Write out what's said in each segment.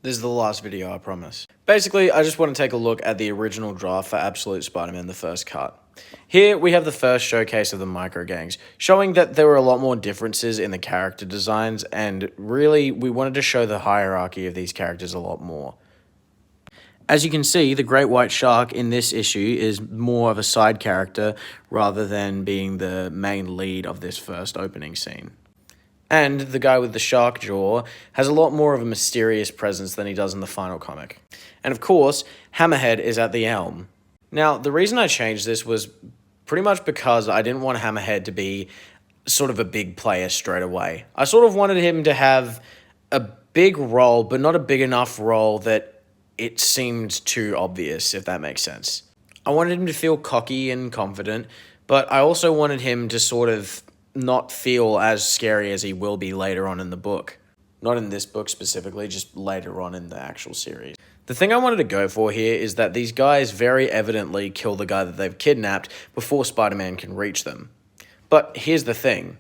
This is the last video, I promise. Basically, I just want to take a look at the original draft for Absolute Spider-Man, the first cut. Here, we have the first showcase of the micro gangs, showing that there were a lot more differences in the character designs, and really, we wanted to show the hierarchy of these characters a lot more. As you can see, the Great White Shark in this issue is more of a side character rather than being the main lead of this first opening scene. And the guy with the shark jaw has a lot more of a mysterious presence than he does in the final comic. And of course, Hammerhead is at the helm. Now, the reason I changed this was pretty much because I didn't want Hammerhead to be sort of a big player straight away. I sort of wanted him to have a big role, but not a big enough role that it seemed too obvious, if that makes sense. I wanted him to feel cocky and confident, but I also wanted him to sort of not feel as scary as he will be later on in the book. Not in this book specifically, just later on in the actual series. The thing I wanted to go for here is that these guys very evidently kill the guy that they've kidnapped before Spider-Man can reach them. But here's the thing.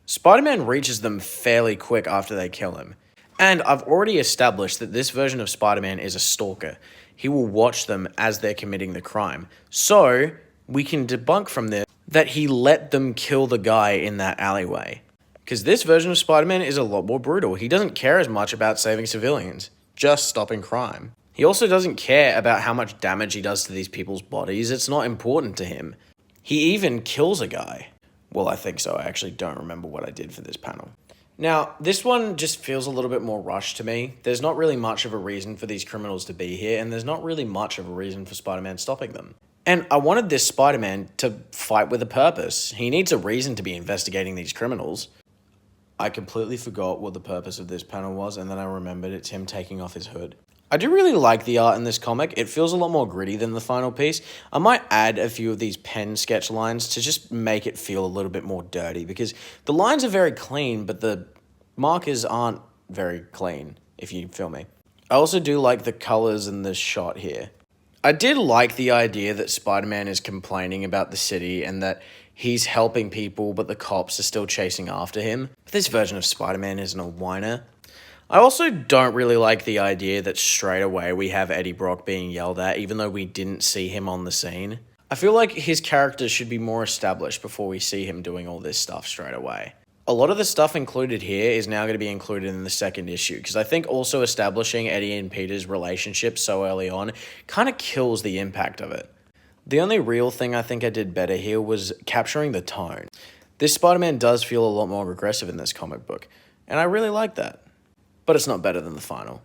Spider-Man reaches them fairly quick after they kill him. And I've already established that this version of Spider-Man is a stalker. He will watch them as they're committing the crime. So, we can debunk from this that he let them kill the guy in that alleyway. Because this version of Spider-Man is a lot more brutal. He doesn't care as much about saving civilians, just stopping crime. He also doesn't care about how much damage he does to these people's bodies. It's not important to him. He even kills a guy. Well, I think so. I actually don't remember what I did for this panel. Now, this one just feels a little bit more rushed to me. There's not really much of a reason for these criminals to be here, and there's not really much of a reason for Spider-Man stopping them. And I wanted this Spider-Man to fight with a purpose. He needs a reason to be investigating these criminals. I completely forgot what the purpose of this panel was, and then I remembered it's him taking off his hood. I do really like the art in this comic. It feels a lot more gritty than the final piece. I might add a few of these pen sketch lines to just make it feel a little bit more dirty, because the lines are very clean, but the markers aren't very clean, if you feel me. I also do like the colors in this shot here. I did like the idea that Spider-Man is complaining about the city and that he's helping people, but the cops are still chasing after him. But this version of Spider-Man isn't a whiner. I also don't really like the idea that straight away we have Eddie Brock being yelled at, even though we didn't see him on the scene. I feel like his character should be more established before we see him doing all this stuff straight away. A lot of the stuff included here is now going to be included in the second issue, because I think also establishing Eddie and Peter's relationship so early on kind of kills the impact of it. The only real thing I think I did better here was capturing the tone. This Spider-Man does feel a lot more aggressive in this comic book, and I really like that. But it's not better than the final.